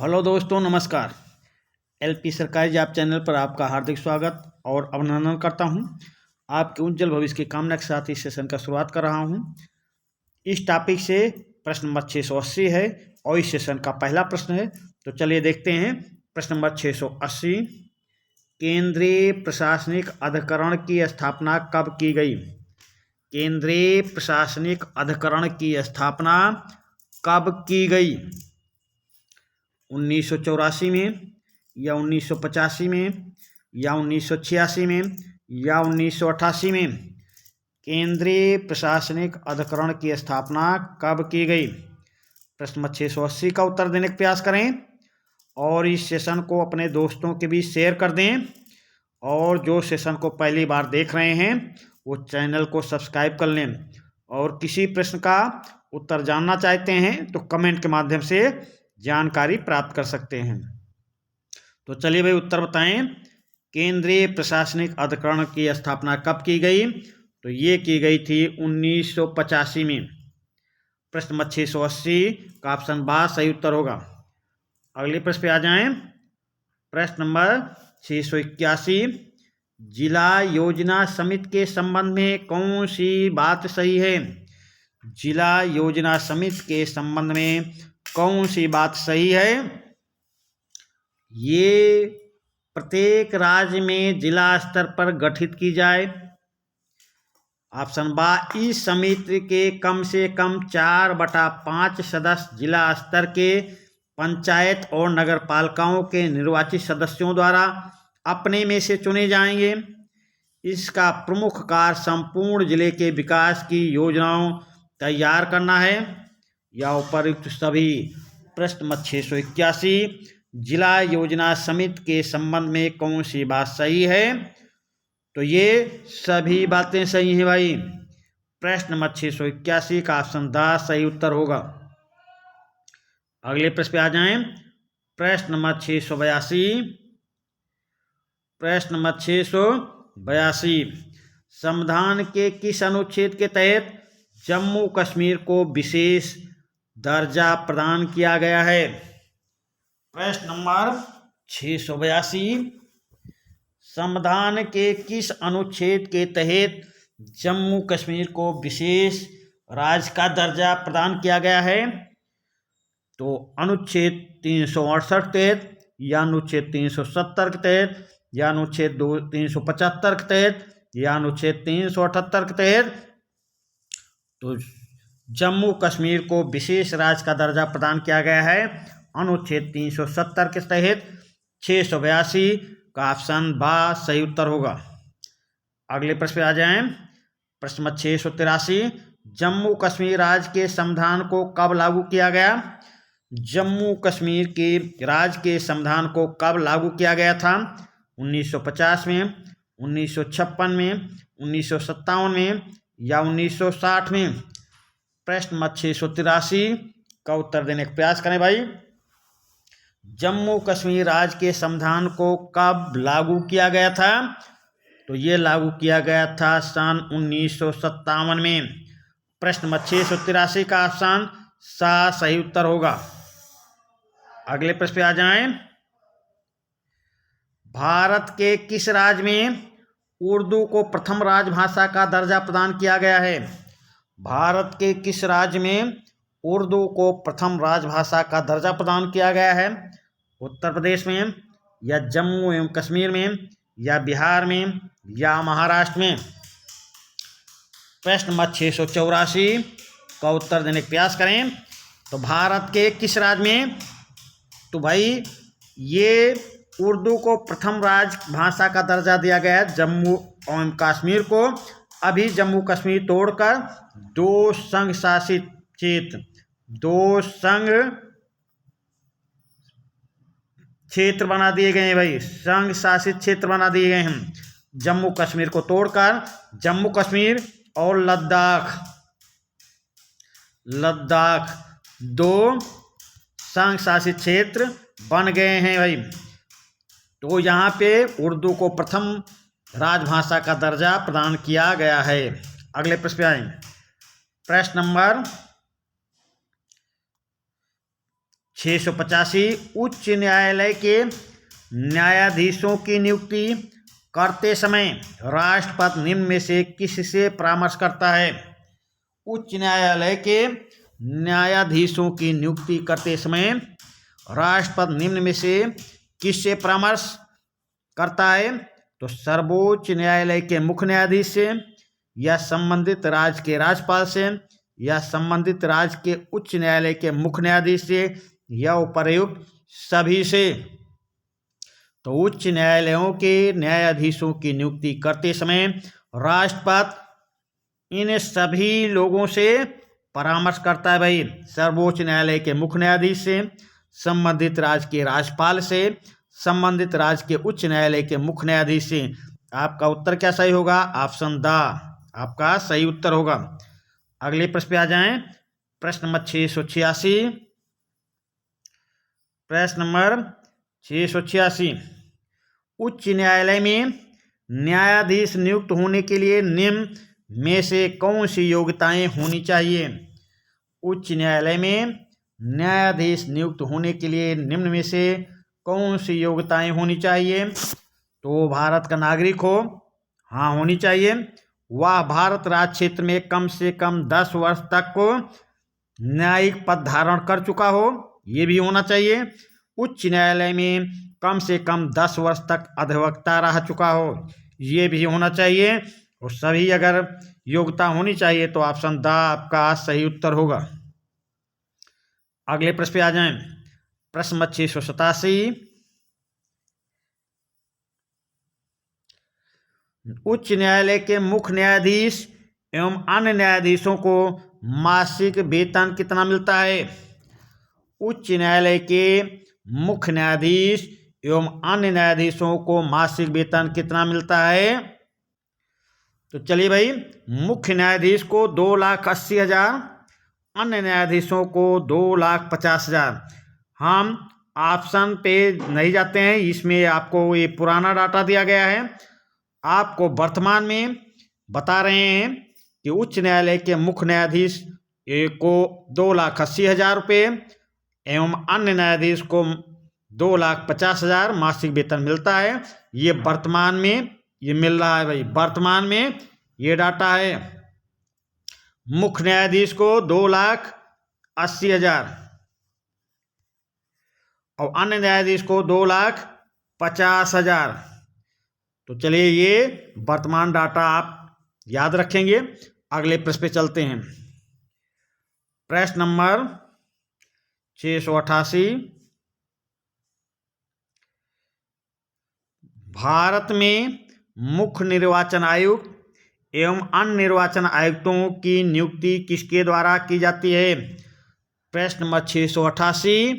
Hello दोस्तों, नमस्कार। LP सरकारी जॉब चैनल पर आपका हार्दिक स्वागत और अभिनंदन करता हूं। आपके उज्जवल भविष्य की कामना के साथ इस सेशन का शुरुआत कर रहा हूं। इस टॉपिक से प्रश्न नंबर 680 है और इस सेशन का पहला प्रश्न है। तो चलिए देखते हैं। प्रश्न नंबर 680, केंद्रीय प्रशासनिक अधिकरण की स्थापना कब की गई? केंद्रीय प्रशासनिक अधिकरण की स्थापना कब की गई? 1984 में या 1985 में या 1986 में या 1988 में? केंद्रीय प्रशासनिक अधिकरण की स्थापना कब की गई? प्रश्न नंबर 680 का उत्तर देने का प्रयास करें और इस सेशन को अपने दोस्तों के बीच शेयर कर दें। और जो सेशन को पहली बार देख रहे हैं वो चैनल को सब्सक्राइब कर लें। और किसी प्रश्न का उत्तर जानना चाहते हैं तो कमेंट के माध्यम से जानकारी प्राप्त कर सकते हैं। तो चलिए भाई उत्तर बताएं। केंद्रीय प्रशासनिक अधिकरण की स्थापना कब की गई? तो ये की गई थी 1985 में। प्रश्न नंबर 680 का ऑप्शन बा सही उत्तर होगा। अगले प्रश्न पे आ जाएं। प्रश्न नंबर 681, जिला योजना समिति के संबंध में कौन सी बात सही है? जिला योजना समिति के संबंध में कौन सी बात सही है? ये प्रत्येक राज्य में जिला स्तर पर गठित की जाए। ऑप्शन बा, इस समिति के कम से कम 4/5 सदस्य जिला स्तर के पंचायत और नगर पालिकाओं के निर्वाचित सदस्यों द्वारा अपने में से चुने जाएंगे। इसका प्रमुख कार्य संपूर्ण जिले के विकास की योजनाओं तैयार करना है। या उपयुक्त सभी। प्रश्न नंबर 681, जिला योजना समिति के संबंध में कौन सी बात सही है? तो ये सभी बातें सही हैं भाई। प्रश्न नंबर 681 का ऑप्शन द सही उत्तर होगा। अगले प्रश्न पे आ जाएं। प्रश्न नंबर 682, प्रश्न नंबर 682, संविधान के किस अनुच्छेद के तहत जम्मू कश्मीर को विशेष दर्जा प्रदान किया गया है? प्रश्न नंबर 682, संविधान के किस अनुच्छेद के तहत जम्मू कश्मीर को विशेष राज्य का दर्जा प्रदान किया गया है? तो अनुच्छेद 368 के तहत या अनुच्छेद 370 के तहत या अनुच्छेद 375 के तहत या अनुच्छेद 378 के तहत? तो जम्मू कश्मीर को विशेष राज्य का दर्जा प्रदान किया गया है अनुच्छेद 370 के तहत। 682 का ऑप्शन बा सही उत्तर होगा। अगले प्रश्न पे आ जाएं। प्रश्न नंबर 683, जम्मू कश्मीर राज्य के संविधान को कब लागू किया गया? जम्मू कश्मीर के राज्य के संविधान को कब लागू किया गया था? 1950 में, 1956 में, 1957 में या 1960 में? प्रश्न नंबर 683 का उत्तर देने का प्रयास करें भाई। जम्मू कश्मीर राज्य के संविधान को कब लागू किया गया था? तो ये लागू किया गया था सन 1957 में। प्रश्न नंबर 683 का ऑप्शन सा सही उत्तर होगा। अगले प्रश्न पे आ जाएं। भारत के किस राज्य में उर्दू को प्रथम राजभाषा का दर्जा प्रदान किया गया है? भारत के किस राज्य में उर्दू को प्रथम राजभाषा का दर्जा प्रदान किया गया है? उत्तर प्रदेश में या जम्मू एवं कश्मीर में या बिहार में या महाराष्ट्र में? प्रश्न नंबर 684 का उत्तर देने का प्रयास करें। तो भारत के किस राज्य में? तो भाई ये उर्दू को प्रथम राजभाषा का दर्जा दिया गया है जम्मू एवं कश्मीर को। अभी जम्मू कश्मीर तोड़कर दो संघ शासित क्षेत्र बना दिए गए हैं भाई। संघ शासित क्षेत्र बना दिए गए हैं। जम्मू कश्मीर को तोड़कर जम्मू कश्मीर और लद्दाख दो संघ शासित क्षेत्र बन गए हैं भाई। तो यहाँ पे उर्दू को प्रथम राजभाषा का दर्जा प्रदान किया गया है। अगले प्रश्न पे आए। प्रश्न नंबर 685 उच्च न्यायालय के न्यायाधीशों की नियुक्ति करते समय राष्ट्रपति निम्न में से किससे परामर्श करता है? उच्च न्यायालय के न्यायाधीशों की नियुक्ति करते समय राष्ट्रपति निम्न में से किससे परामर्श करता है? तो सर्वोच्च न्यायालय के मुख्य न्यायाधीश से, या संबंधित राज्य के राज्यपाल से, या संबंधित राज्य के उच्च न्यायालय के मुख्य न्यायाधीश से, या उपर्युक्त सभी से। तो उच्च न्यायालयों के न्यायाधीशों की नियुक्ति करते समय राष्ट्रपति इन सभी लोगों से परामर्श करता है भाई। सर्वोच्च न्यायालय के मुख्य न्यायाधीश से, संबंधित राज्य के राज्यपाल से, संबंधित राज्य के उच्च न्यायालय के मुख्य न्यायाधीश से। आपका उत्तर क्या सही होगा? ऑप्शन द आपका सही उत्तर होगा। अगले प्रश्न पे आ जाएं। प्रश्न नंबर 686। प्रश्न नंबर 686, उच्च न्यायालय में न्यायाधीश नियुक्त होने के लिए निम्न में से कौन सी योग्यताएं होनी चाहिए? उच्च न्यायालय में न्यायाधीश नियुक्त होने के लिए निम्न में से कौन सी योग्यताएं होनी चाहिए? तो भारत का नागरिक हो, हाँ होनी चाहिए। वह भारत राज्य क्षेत्र में कम से कम 10 वर्ष तक को न्यायिक पद धारण कर चुका हो, ये भी होना चाहिए। उच्च न्यायालय में कम से कम 10 वर्ष तक अधिवक्ता रह चुका हो, ये भी होना चाहिए। और सभी अगर योग्यता होनी चाहिए तो ऑप्शन द आपका सही उत्तर होगा। अगले प्रश्न पे आ जाएं। प्रश्न नंबर 687, उच्च न्यायालय के मुख्य न्यायाधीश एवं अन्य न्यायाधीशों को मासिक वेतन कितना मिलता है? उच्च न्यायालय के मुख्य न्यायाधीश एवं अन्य न्यायाधीशों को मासिक वेतन कितना मिलता है? तो चलिए भाई, मुख्य न्यायाधीश को 2,80,000, अन्य न्यायाधीशों को 2,50,000। हम ऑप्शन पे नहीं जाते हैं, इसमें आपको ये पुराना डाटा दिया गया है। आपको वर्तमान में बता रहे हैं कि उच्च न्यायालय के मुख्य न्यायाधीश को 2,80,000 रुपये एवं अन्य न्यायाधीश को 2,50,000 मासिक वेतन मिलता है। ये वर्तमान में ये मिल रहा है भाई, वर्तमान में ये डाटा है। मुख्य न्यायाधीश को 2,80,000 और अन्य न्यायाधीश को 2,50,000। तो चलिए ये वर्तमान डाटा आप याद रखेंगे। अगले प्रश्न पे चलते हैं। प्रश्न नंबर 688, भारत में मुख्य निर्वाचन आयुक्त एवं अन्य निर्वाचन आयुक्तों की नियुक्ति किसके द्वारा की जाती है? प्रश्न नंबर 688,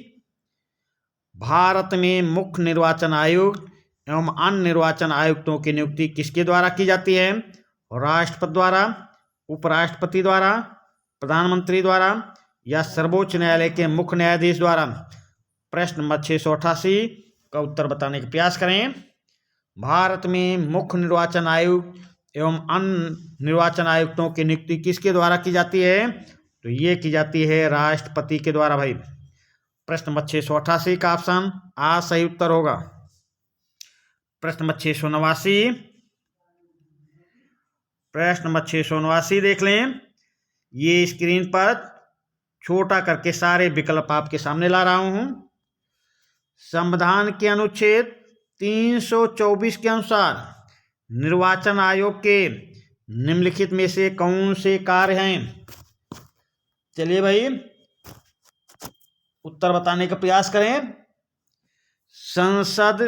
भारत में मुख्य निर्वाचन आयुक्त एवं अन्य निर्वाचन आयुक्तों की नियुक्ति किसके द्वारा की जाती है? राष्ट्रपति द्वारा, उपराष्ट्रपति द्वारा, प्रधानमंत्री द्वारा, या सर्वोच्च न्यायालय के मुख्य न्यायाधीश द्वारा। प्रश्न नंबर 688 का उत्तर बताने का प्रयास करें। भारत में मुख्य निर्वाचन आयुक्त एवं अन्य निर्वाचन आयुक्तों की नियुक्ति किसके द्वारा की जाती है? तो ये की जाती है राष्ट्रपति के द्वारा भाई। प्रश्न नंबर 688 का ऑप्शन आ सही उत्तर होगा। प्रश्न नंबर 689, प्रश्न नंबर 689 देख लें। ये स्क्रीन पर छोटा करके सारे विकल्प आपके सामने ला रहा हूं। संविधान के अनुच्छेद 324 के अनुसार निर्वाचन आयोग के निम्नलिखित में से कौन से कार्य हैं? चलिए भाई उत्तर बताने का प्रयास करें। संसद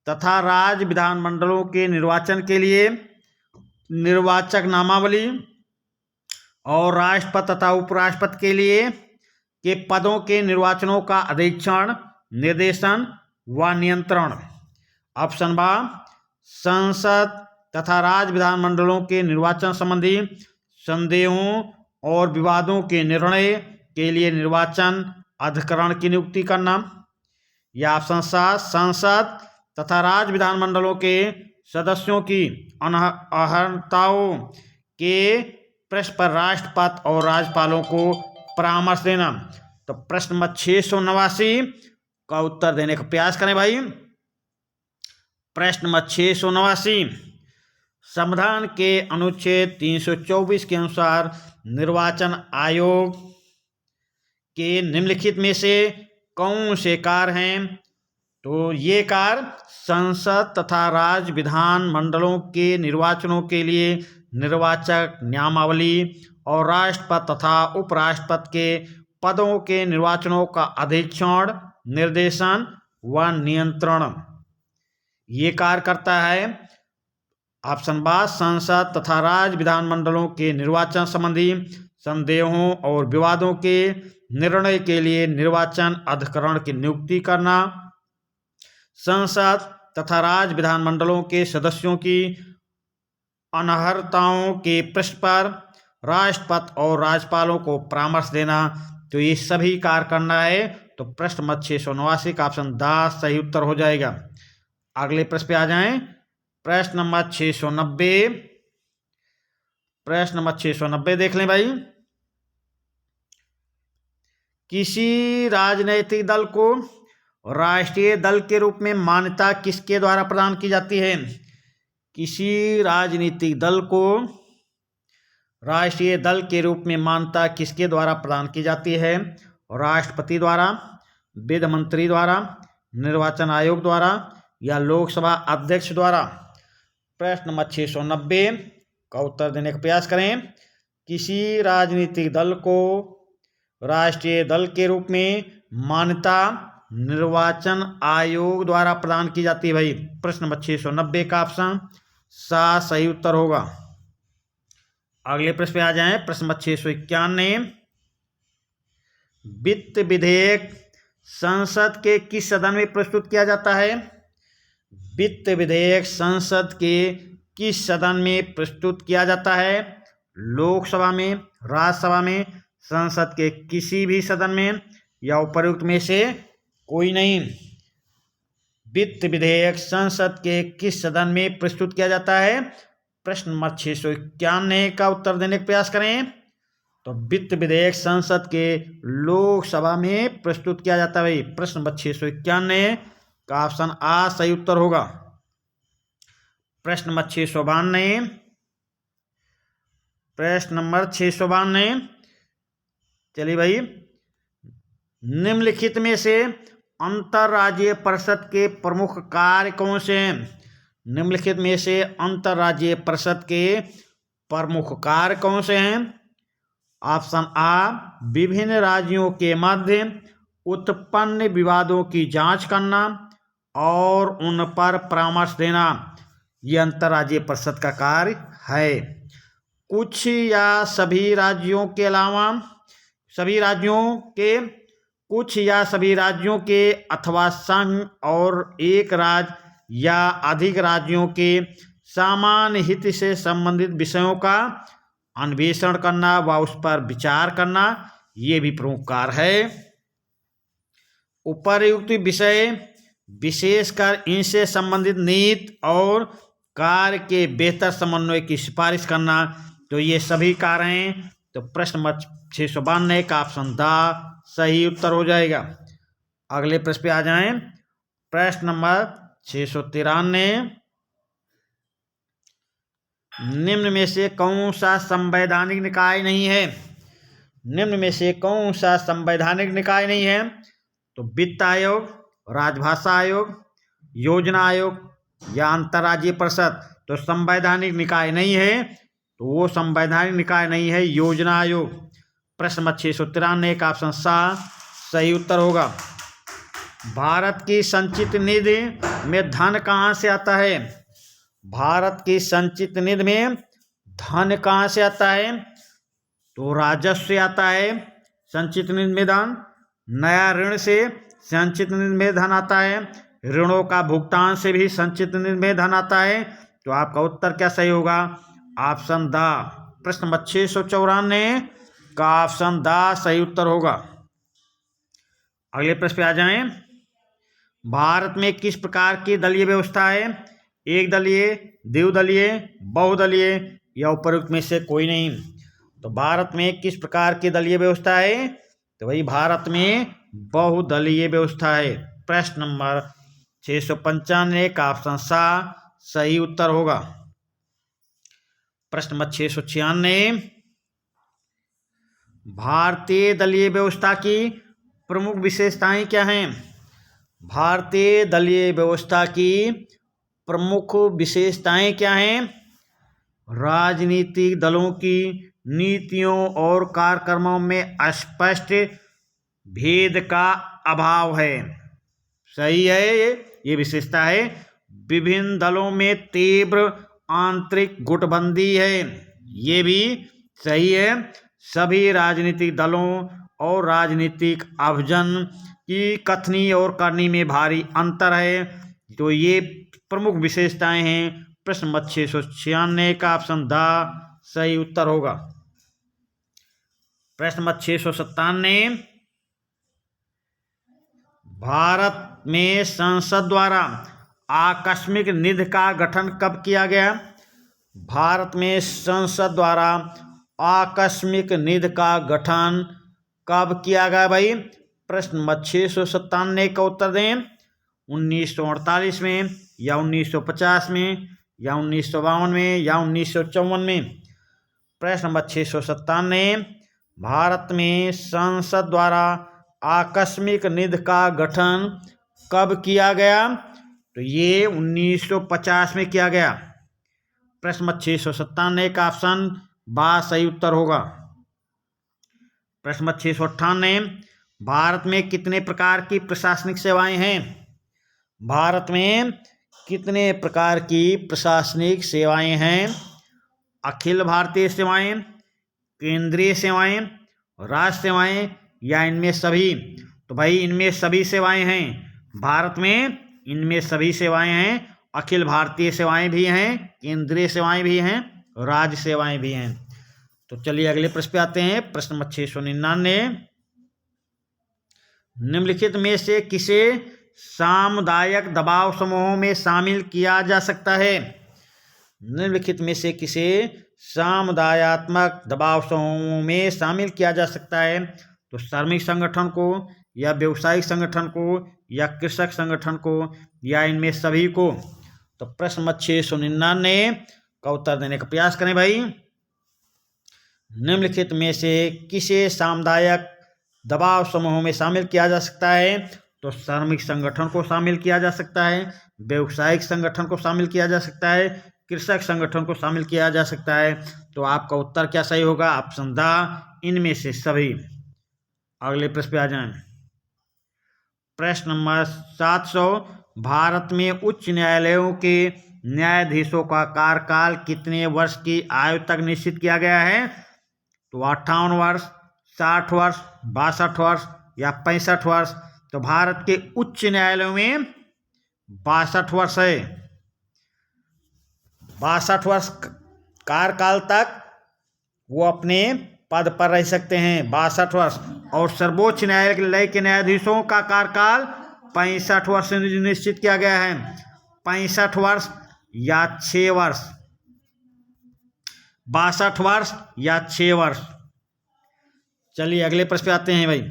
तथा राज्य विधानमंडलों के निर्वाचन के लिए निर्वाचक नामावली और राष्ट्रपति तथा उपराष्ट्रपति के लिए के पदों के निर्वाचनों का अधीक्षण, निर्देशन व नियंत्रण। ऑप्शन बा, संसद तथा राज्य विधानमंडलों के निर्वाचन संबंधी संदेहों और विवादों के निर्णय के लिए निर्वाचन अधिकरण की नियुक्ति करना। या ऑप्शन सा, संसद तथा राज्य विधानमंडलों के सदस्यों की अनर्हताओं के प्रश्न पर राष्ट्रपति और राज्यपालों को परामर्श देना। तो प्रश्न नंबर 689 का उत्तर देने का प्रयास करें भाई। प्रश्न नंबर 689, संविधान के अनुच्छेद 324 के अनुसार निर्वाचन आयोग के निम्नलिखित में से कौन से कार्य हैं? तो ये कार्य संसद तथा राज्य विधान मंडलों के निर्वाचनों के लिए निर्वाचक नियमावली और राष्ट्रपति तथा उपराष्ट्रपति के पदों के निर्वाचनों का अधीक्षण, निर्देशन व नियंत्रण ये कार्य करता है। ऑप्शन बा, संसद तथा राज्य विधानमंडलों के निर्वाचन संबंधी संदेहों और विवादों के निर्णय के लिए निर्वाचन अधिकरण की नियुक्ति करना, संसद तथा राज्य विधानमंडलों के सदस्यों की अनर्हताओं के प्रश्न पर राष्ट्रपति और राज्यपालों को परामर्श देना। तो ये सभी कार्य करना है। तो प्रश्न नंबर 689 का ऑप्शन द सही उत्तर हो जाएगा। अगले प्रश्न पे आ जाएं। प्रश्न नंबर 690, प्रश्न नंबर 690 देख लें भाई। किसी राजनीतिक दल को राष्ट्रीय दल के रूप में मान्यता किसके द्वारा प्रदान की जाती है? किसी राजनीतिक दल को राष्ट्रीय दल के रूप में मान्यता किसके द्वारा प्रदान की जाती है? राष्ट्रपति द्वारा, विधि मंत्री द्वारा, निर्वाचन आयोग द्वारा या लोकसभा अध्यक्ष द्वारा? प्रश्न नंबर 690 का उत्तर देने का प्रयास करें। किसी राजनीतिक दल को राष्ट्रीय दल के रूप में मान्यता निर्वाचन आयोग द्वारा प्रदान की जाती है भाई। प्रश्न नंबर 690 का ऑप्शन सा सही उत्तर होगा। अगले प्रश्न पे आ जाएं। प्रश्न नंबर 691, वित्त विधेयक संसद के किस सदन में प्रस्तुत किया जाता है? वित्त विधेयक संसद के किस सदन में प्रस्तुत किया जाता है? लोकसभा में, राज्यसभा में, संसद के किसी भी सदन में या उपर्युक्त में से कोई नहीं। वित्त विधेयक संसद के किस सदन में प्रस्तुत किया जाता है? प्रश्न नंबर 691 का उत्तर देने का प्रयास करें। तो वित्त विधेयक संसद के लोकसभा में प्रस्तुत किया जाता है भाई। प्रश्न नंबर 691 का ऑप्शन आ सही उत्तर होगा। प्रश्न नंबर 692, प्रश्न नंबर 692, चलिए भाई। निम्नलिखित में से अंतर्राज्यीय परिषद के प्रमुख कार्य कौन से हैं? निम्नलिखित में से अंतर्राज्यीय परिषद के प्रमुख कार्य कौन से हैं? ऑप्शन आ, विभिन्न राज्यों के मध्य उत्पन्न विवादों की जांच करना और उन पर परामर्श देना, ये अंतर्राज्यीय परिषद का कार्य है। कुछ या सभी राज्यों के अलावा कुछ या सभी राज्यों के अथवा संघ और एक राज्य या अधिक राज्यों के सामान्य हित से संबंधित विषयों का अन्वेषण करना व उस पर विचार करना, ये भी प्रमुख कार्य है। उपर्युक्त विषय विशेषकर इनसे संबंधित नीति और कार्य के बेहतर समन्वय की सिफारिश करना, तो ये सभी कार्य हैं। तो प्रश्न नंबर 692 का ऑप्शन द सही उत्तर हो जाएगा। अगले प्रश्न पे आ जाएं। प्रश्न नंबर 693, निम्न में से कौन सा संवैधानिक निकाय नहीं है? निम्न में से कौन सा संवैधानिक निकाय नहीं है? तो वित्त आयोग, राजभाषा आयोग, योजना आयोग या अंतर्राज्यीय परिषद? तो संवैधानिक निकाय नहीं है, तो वो संवैधानिक निकाय नहीं है योजना आयोग। प्रश्न नंबर 693 का ऑप्शन सा सही उत्तर होगा। भारत की संचित निधि में धन कहाँ से आता है? भारत की संचित निधि में धन कहाँ से आता है? तो राजस्व से आता है संचित निधि में धन। नया ऋण से संचित निधि में धन आता है। ऋणों का भुगतान से भी संचित निधि में धन आता है। तो आपका उत्तर क्या सही होगा? Option the. प्रश्न नंबर 694 का ऑप्शन द सही उत्तर होगा। अगले प्रश्न पे आ जाएं। भारत में किस प्रकार की दलीय व्यवस्था है? एक दलीय, द्विदलीय, बहुदलीय या उपर्युक्त में से कोई नहीं। तो भारत में किस प्रकार की दलीय व्यवस्था है? तो भाई भारत में बहुदलीय व्यवस्था है। प्रश्न नंबर 695 का ऑप्शन सा सही उत्तर होगा। प्रश्न नंबर 696, भारतीय दलीय व्यवस्था की प्रमुख विशेषताएं क्या हैं? भारतीय दलीय व्यवस्था की प्रमुख विशेषताएं क्या हैं? राजनीतिक दलों की नीतियों और कार्यक्रमों में स्पष्ट भेद का अभाव है। सही है, ये विशेषता है। विभिन्न दलों में तीव्र आंतरिक गुटबंदी है, ये भी सही है। सभी राजनीतिक दलों और राजनीतिक अभियान की कथनी और करनी में भारी अंतर है। तो ये प्रमुख विशेषताएं हैं। प्रश्न नंबर 696 का ऑप्शन द सही उत्तर होगा। प्रश्न नंबर 697, भारत में संसद द्वारा आकस्मिक निधि का गठन कब किया गया? भारत में संसद द्वारा आकस्मिक निधि का गठन कब किया गया भाई? प्रश्न नंबर 697 का उत्तर दें। 1948 में या 1950 में या 1952 में या 1954 में? प्रश्न नंबर 697, भारत में संसद द्वारा आकस्मिक निधि का गठन कब किया गया? तो ये 1950 में किया गया। प्रश्न नंबर 697 का ऑप्शन बा सही उत्तर होगा। प्रश्न नंबर 698, भारत में कितने प्रकार की प्रशासनिक सेवाएं हैं? भारत में कितने प्रकार की प्रशासनिक सेवाएं हैं? अखिल भारतीय सेवाएं, केंद्रीय सेवाएं, राज्य सेवाएं या इनमें सभी? तो भाई इनमें सभी सेवाएं हैं। भारत में इनमें सभी सेवाएं हैं। अखिल भारतीय सेवाएं भी हैं, केंद्रीय सेवाएं भी हैं, राज्य सेवाएं भी हैं। तो चलिए अगले प्रश्न पे आते हैं। प्रश्न नंबर 699, निम्नलिखित में से किसे सामुदायिक दबाव समूहों में शामिल किया जा सकता है? निम्नलिखित में से किसे सामुदायात्मक दबाव समूहों में शामिल किया जा सकता है? तो श्रमिक संगठन को या व्यवसायिक संगठन को या कृषक संगठन को या इनमें सभी को? तो प्रश्न नंबर 699 का उत्तर देने का प्रयास करें भाई। निम्नलिखित में से किसे सामुदायिक दबाव समूहों में शामिल किया जा सकता है? तो श्रमिक संगठन को शामिल किया जा सकता है, व्यवसायिक संगठन को शामिल किया जा सकता है, कृषक संगठन को शामिल किया जा सकता है। तो आपका उत्तर क्या सही होगा? ऑप्शन द इनमें से सभी। अगले प्रश्न पे आ जाएं। प्रश्न नंबर 700, भारत में उच्च न्यायालयों के न्यायाधीशों का कार्यकाल कितने वर्ष की आयु तक निश्चित किया गया है? तो 58 वर्ष, 60 वर्ष, 62 वर्ष या 65 वर्ष? तो भारत के उच्च न्यायालयों में 62 वर्ष है। 62 वर्ष कार्यकाल तक वो अपने पद पर रह सकते हैं, 62 वर्ष। और सर्वोच्च न्यायालय के न्यायाधीशों का कार्यकाल 65 वर्ष से निश्चित किया गया है। 65 वर्ष या 6 वर्ष, 62 वर्ष या 6 वर्ष। चलिए अगले प्रश्न पे आते हैं भाई।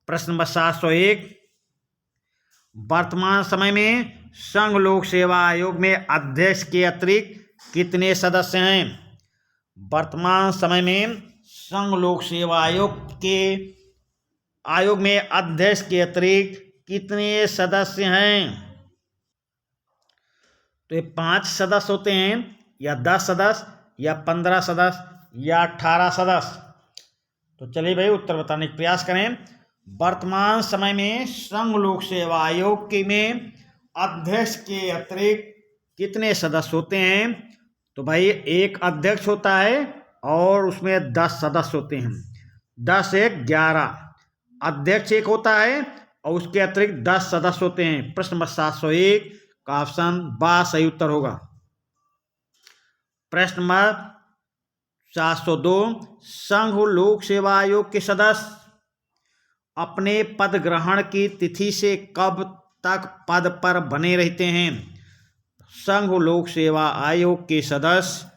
प्रश्न नंबर 701, वर्तमान समय में संघ लोक सेवा आयोग में अध्यक्ष के अतिरिक्त कितने सदस्य हैं? वर्तमान समय में संघ लोक सेवा आयोग में अध्यक्ष के अतिरिक्त कितने सदस्य हैं? तो ये 5 सदस्य होते हैं या 10 सदस्य या 15 सदस्य या 18 सदस्य? तो चलिए भाई उत्तर बताने का प्रयास करें। वर्तमान समय में संघ लोक सेवा आयोग के में अध्यक्ष के अतिरिक्त कितने सदस्य होते हैं? तो भाई एक अध्यक्ष होता है और उसमें 10 सदस्य होते हैं। 10 एक 11, अध्यक्ष एक होता है और उसके अतिरिक्त 10 सदस्य होते हैं। प्रश्न नंबर 701 का ऑप्शन बा सही उत्तर होगा। प्रश्न नंबर 702, संघ लोक सेवा आयोग के सदस्य अपने पद ग्रहण की तिथि से कब तक पद पर बने रहते हैं? संघ लोक सेवा आयोग के सदस्य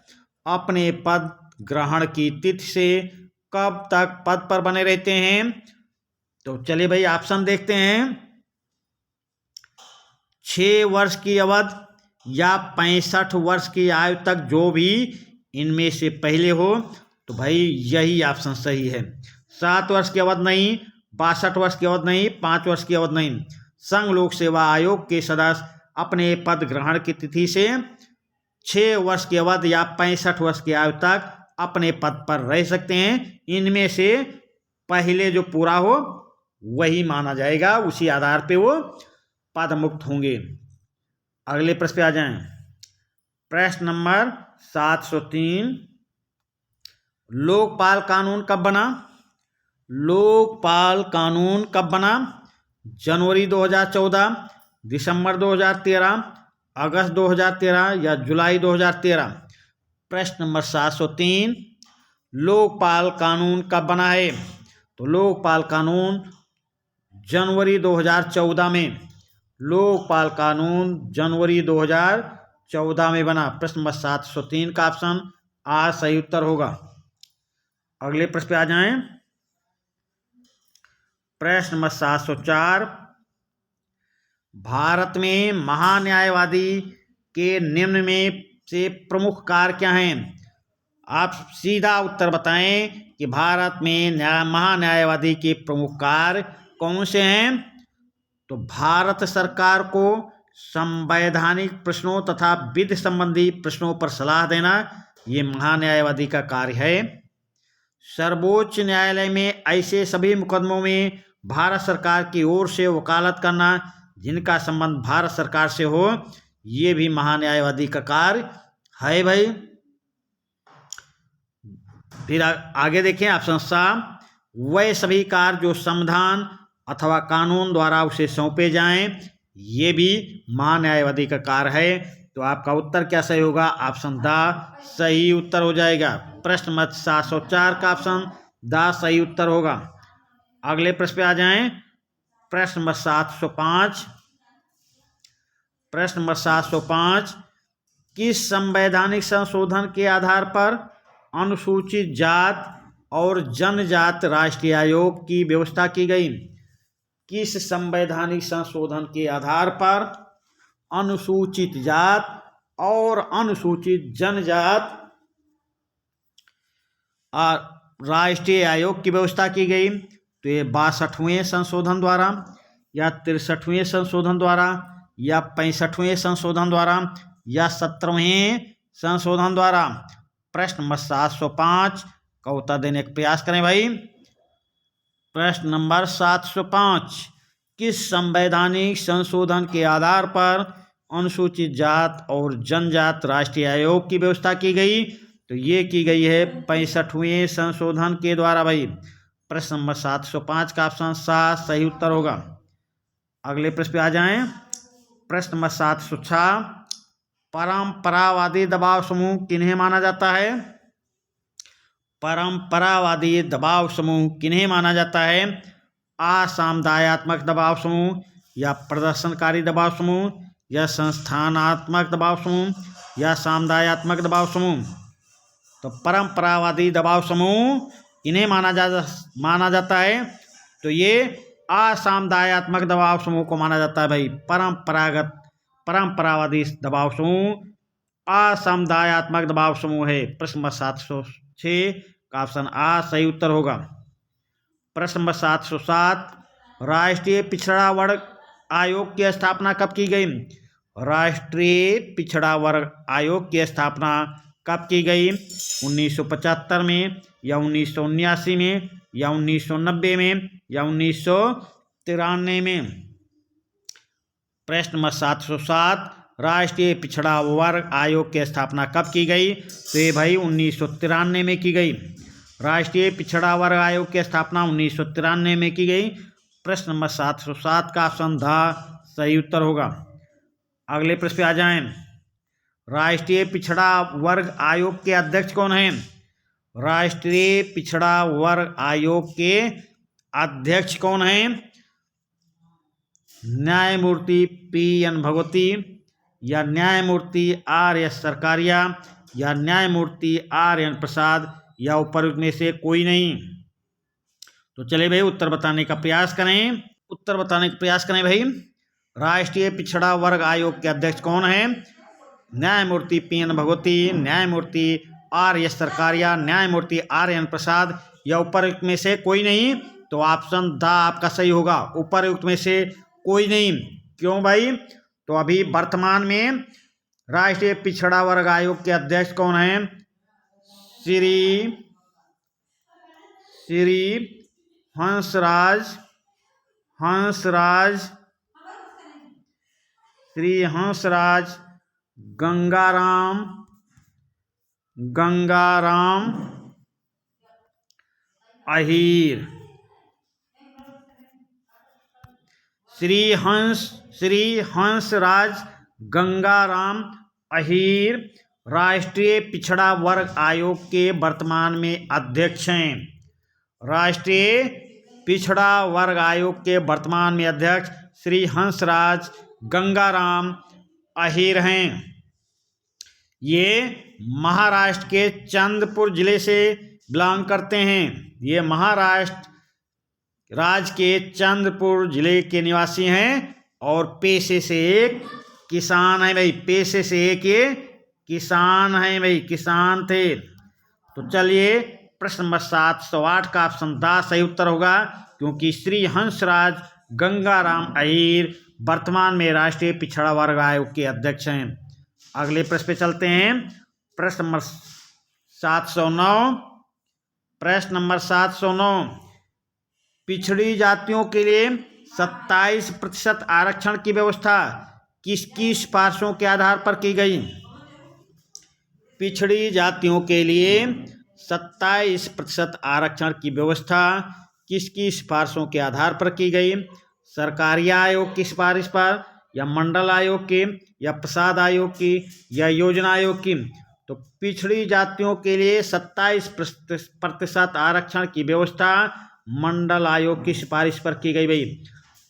अपने पद ग्रहण की तिथि से कब तक पद पर बने रहते हैं? तो चलिए भाई ऑप्शन देखते हैं। 6 वर्ष की अवधि या 65 वर्ष की आयु तक जो भी इनमें से पहले हो, तो भाई यही ऑप्शन सही है। 7 वर्ष की अवधि नहीं, 62 वर्ष की अवधि नहीं, 5 वर्ष की अवधि नहीं। संघ लोक सेवा आयोग के सदस्य अपने पद ग्रहण की तिथि से 6 वर्ष की अवधि या 65 वर्ष की आयु तक अपने पद पर रह सकते हैं। इनमें से पहले जो पूरा हो वही माना जाएगा, उसी आधार पे वो पद मुक्त होंगे। अगले प्रश्न पे आ जाएं। प्रश्न नंबर 703, लोकपाल कानून कब बना? लोकपाल कानून कब बना? जनवरी 2014, दिसंबर 2013, अगस्त 2013 या जुलाई 2013? प्रश्न नंबर 703, लोकपाल कानून कब बना है? तो लोकपाल कानून जनवरी 2014 में, लोकपाल कानून जनवरी 2014 में बना। प्रश्न नंबर 703 का ऑप्शन आ सही उत्तर होगा। अगले प्रश्न पे आ जाएं। प्रश्न नंबर 704, भारत में महान्यायवादी के निम्न में से प्रमुख कार्य क्या हैं? आप सीधा उत्तर बताएं कि भारत में महान्यायवादी के प्रमुख कार्य कौन से हैं? तो भारत सरकार को संवैधानिक प्रश्नों तथा विधि संबंधी प्रश्नों पर सलाह देना, ये महान्यायवादी का कार्य है। सर्वोच्च न्यायालय में ऐसे सभी मुकदमों में भारत सरकार की ओर से वकालत करना जिनका संबंध भारत सरकार से हो, ये भी महान्यायवादी का कार्य है भाई। फिर आगे देखें ऑप्शन सा, वह सभी कार्य जो संविधान अथवा कानून द्वारा उसे सौंपे जाएं, ये भी महान्यायवादी का कार्य है। तो आपका उत्तर क्या सही होगा? ऑप्शन द सही उत्तर हो जाएगा। प्रश्न नंबर 704 का ऑप्शन द सही उत्तर होगा। अगले प्रश्न पे आ जाएं। प्रश्न नंबर 705, प्रश्न नंबर 705, किस संवैधानिक संशोधन के आधार पर अनुसूचित जात और जनजात राष्ट्रीय आयोग की व्यवस्था की गई? किस संवैधानिक संशोधन के आधार पर अनुसूचित जात और अनुसूचित जनजात राष्ट्रीय आयोग की व्यवस्था की गई? तो ये 62वें संशोधन द्वारा या 63वें संशोधन द्वारा या 65वें संशोधन द्वारा या 17वें संशोधन द्वारा? प्रश्न नंबर 705 का उत्तर देने का प्रयास करें भाई। प्रश्न नंबर 705, किस संवैधानिक संशोधन के आधार पर अनुसूचित जात और जनजात राष्ट्रीय आयोग की व्यवस्था की गई? तो ये की गई है 65वें संशोधन के द्वारा भाई। प्रश्न नंबर 705 का ऑप्शन सा सही उत्तर होगा। अगले प्रश्न पे आ जाएं। प्रश्न नंबर 706, परंपरावादी दबाव समूह किन्हें माना जाता है? परंपरावादी दबाव समूह किन्हें माना जाता है? असामदायात्मक दबाव समूह या प्रदर्शनकारी दबाव समूह या संस्थानात्मक दबाव समूह या सामुदायात्मक दबाव समूह? तो परंपरावादी दबाव समूह इन्हें माना जाता है। तो ये असामदायात्मक दबाव समूह को माना जाता है भाई। परंपरावादी दबाव समूह असामदायात्मक दबाव समूह है। प्रश्न नंबर 706 का ऑप्शन आ सही उत्तर होगा। प्रश्न नंबर 707, राष्ट्रीय पिछड़ा वर्ग आयोग की स्थापना कब की गई? राष्ट्रीय पिछड़ा वर्ग आयोग की स्थापना कब की गई? 1975 में या 1979 में या 1990 में या 1993 में? प्रश्न नंबर 707, राष्ट्रीय पिछड़ा वर्ग आयोग की स्थापना कब की गई? तो ये भाई 1993 में की गई। राष्ट्रीय पिछड़ा वर्ग आयोग की स्थापना 1993 में की गई। प्रश्न नंबर 707 का ऑप्शन ध सही उत्तर होगा। अगले प्रश्न पे आ जाएं। राष्ट्रीय पिछड़ा वर्ग आयोग के अध्यक्ष कौन हैं? राष्ट्रीय पिछड़ा वर्ग आयोग के अध्यक्ष कौन हैं? न्यायमूर्ति PN भगवती या न्यायमूर्ति RS सरकारिया या न्यायमूर्ति RN प्रसाद या ऊपर में से कोई नहीं? तो चलिए भाई उत्तर बताने का प्रयास करें। उत्तर बताने का प्रयास करें भाई। राष्ट्रीय पिछड़ा वर्ग आयोग के अध्यक्ष कौन है? न्यायमूर्ति पी.एन. भगवती, न्यायमूर्ति आर.एस. सरकारिया, न्यायमूर्ति आर.एन. प्रसाद या उपरयुक्त में से कोई नहीं। तो ऑप्शन द आपका सही होगा, उपरयुक्त में से कोई नहीं। क्यों भाई? तो अभी वर्तमान में राष्ट्रीय पिछड़ा वर्ग आयोग के अध्यक्ष कौन है? श्री हंसराज गंगाराम अहीर। श्री हंसराज गंगाराम अहीर राष्ट्रीय पिछड़ा वर्ग आयोग के वर्तमान में अध्यक्ष हैं। राष्ट्रीय पिछड़ा वर्ग आयोग के वर्तमान में अध्यक्ष श्री हंसराज गंगाराम अहीर हैं। ये महाराष्ट्र के चंद्रपुर जिले से बिलोंग करते हैं। ये महाराष्ट्र राज्य के चंद्रपुर जिले के निवासी हैं और पेशे से एक किसान है भाई। पेशे से एक ये किसान है भाई, किसान थे। तो चलिए प्रश्न नंबर 708 का ऑप्शन द सही उत्तर होगा, क्योंकि श्री हंसराज गंगाराम अहीर वर्तमान में राष्ट्रीय पिछड़ा वर्ग आयोग के अध्यक्ष हैं। अगले प्रश्न पे चलते हैं। प्रश्न नंबर 709। प्रश्न नंबर 709, पिछड़ी जातियों के लिए 27% आरक्षण की व्यवस्था किसकी सिफारिशों के आधार पर की गई? पिछड़ी जातियों के लिए 27% आरक्षण की व्यवस्था किसकी सिफारिशों के आधार पर की गई? सरकारी आयोग की सिफारिश पर, या मंडल आयोग की, या प्रसाद आयोग की, या योजना आयोग की? तो पिछड़ी जातियों के लिए 27% आरक्षण की व्यवस्था मंडल आयोग की सिफारिश पर की गई भाई।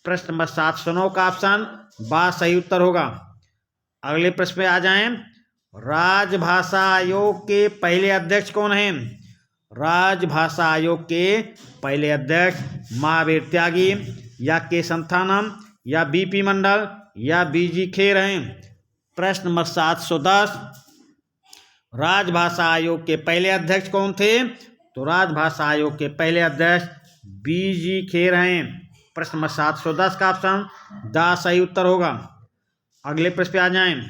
प्रश्न नंबर 709 का ऑप्शन बा सही उत्तर होगा। अगले प्रश्न पे आ जाएं। राजभाषा आयोग के पहले अध्यक्ष कौन हैं? राजभाषा आयोग के पहले अध्यक्ष महावीर त्यागी, या के संथानम, या बीपी मंडल, या बीजी खेर हैं। प्रश्न नंबर 710, राजभाषा आयोग के पहले अध्यक्ष कौन थे? तो राजभाषा आयोग के पहले अध्यक्ष बीजी खेर हैं। प्रश्न नंबर 710 का ऑप्शन द सही उत्तर होगा। अगले प्रश्न पे आ जाएं।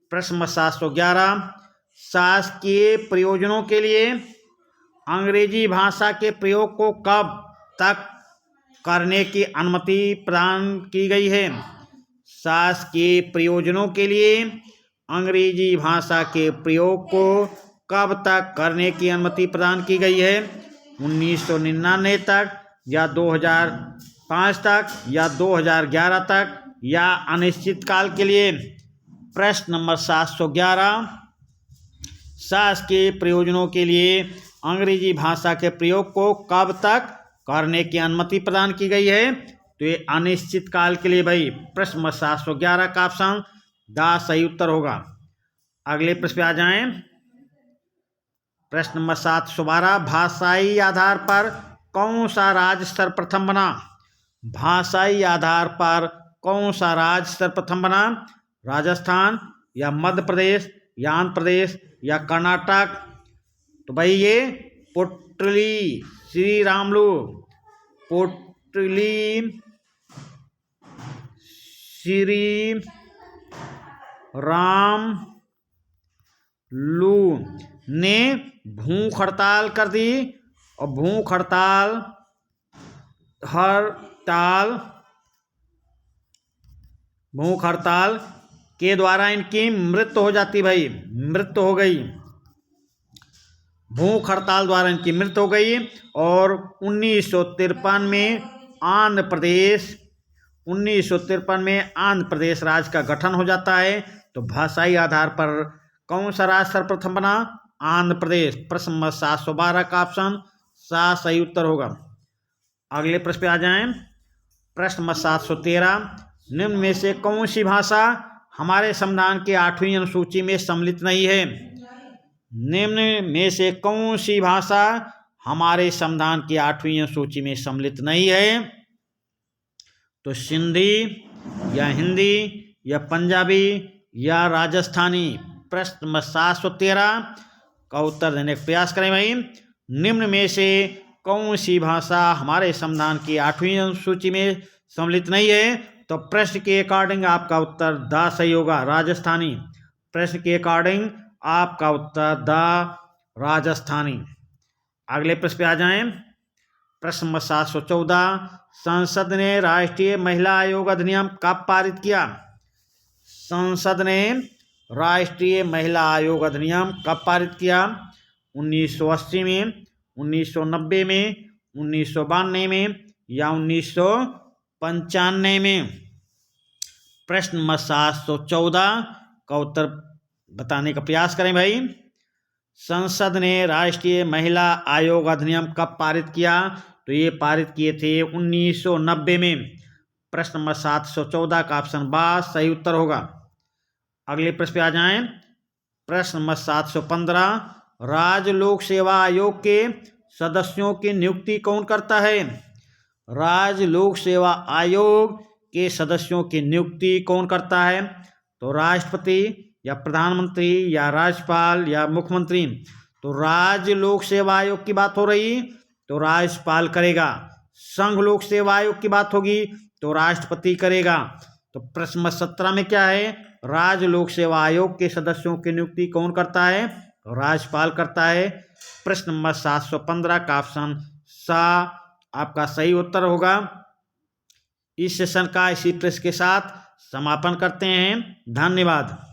प्रश्न नंबर 711, शासकीय प्रयोजनों के लिए अंग्रेजी भाषा के प्रयोग को कब तक करने की अनुमति प्रदान की गई है? शासकीय प्रयोजनों के लिए अंग्रेजी भाषा के प्रयोग को कब तक करने की अनुमति प्रदान की गई है? 1999 तक, या 2005 तक, या 2011 तक, या अनिश्चित काल के लिए? प्रश्न नंबर 711, शासकीय प्रयोजनों के लिए अंग्रेजी भाषा के प्रयोग को कब तक करने की अनुमति प्रदान की गई है? तो ये अनिश्चित काल के लिए भाई। प्रश्न नंबर 711 का ऑप्शन द सही उत्तर होगा। अगले प्रश्न पे आ जाएं। प्रश्न नंबर 712, भाषाई आधार पर कौन सा राज्य सर्वप्रथम बना? भाषाई आधार पर कौन सा राज्य सर्वप्रथम बना? राजस्थान, या मध्य प्रदेश, या आंध्र प्रदेश, या कर्नाटक? तो भाई ये पुट्टली श्रीरामुलु, पुट्टली श्री रामुलु ने भूख हड़ताल कर दी, और भूख हड़ताल के द्वारा इनकी मृत्यु हो जाती भाई, मृत्यु हो गई। भूख हड़ताल द्वारा इनकी मृत्यु हो गई। और 1953 में आंध्र प्रदेश राज्य का गठन हो जाता है। तो भाषाई आधार पर कौन सा राज्य सर्वप्रथम बना? आंध्र प्रदेश। प्रश्न नंबर 712 का ऑप्शन सा सही उत्तर होगा। अगले प्रश्न पे आ जाएं। प्रश्न नंबर 713, निम्न में से कौन सी भाषा हमारे संविधान के 8वीं अनुसूची में सम्मिलित नहीं है? निम्न में से कौन सी भाषा हमारे संविधान की 8वीं अनुसूची में सम्मिलित नहीं है? तो सिंधी या हिंदी या पंजाबी या राजस्थानी। प्रश्न नंबर 713 का उत्तर देने का प्रयास करें भाई। निम्न में से कौन सी भाषा हमारे संविधान की 8वीं अनुसूची में सम्मिलित नहीं है? तो प्रश्न के अकॉर्डिंग आपका उत्तर द सही होगा, राजस्थानी। प्रश्न के अकॉर्डिंग आपका उत्तर द राजस्थानी। अगले प्रश्न पे आ जाएं। प्रश्न नंबर 714 संसद ने राष्ट्रीय महिला आयोग अधिनियम कब पारित किया? संसद ने राष्ट्रीय महिला आयोग अधिनियम कब पारित किया? 1980 में, 1990 में, 1992 में या 1995 में? प्रश्न नंबर 714 का उत्तर बताने का प्रयास करें भाई। संसद ने राष्ट्रीय महिला आयोग अधिनियम कब पारित किया? तो ये पारित किए थे 1990 में। प्रश्न नंबर 714 का ऑप्शन बा सही उत्तर होगा। अगले प्रश्न पे आ जाएं। प्रश्न नंबर 715 राज्य लोक सेवा आयोग के सदस्यों की नियुक्ति कौन करता है? राज्य लोक सेवा आयोग के सदस्यों की नियुक्ति कौन करता है? तो राष्ट्रपति या प्रधानमंत्री या राज्यपाल या मुख्यमंत्री? तो राज्य लोक सेवा आयोग की बात हो रही तो राज्यपाल करेगा। संघ लोक सेवा आयोग की बात होगी तो राष्ट्रपति करेगा। तो प्रश्न नंबर 17 में क्या है? राज्य लोक सेवा आयोग के सदस्यों की नियुक्ति कौन करता है? राज्यपाल करता है। प्रश्न नंबर 715 का ऑप्शन सा आपका सही उत्तर होगा। इस सेशन का इसी प्रश्न के साथ समापन करते हैं। धन्यवाद।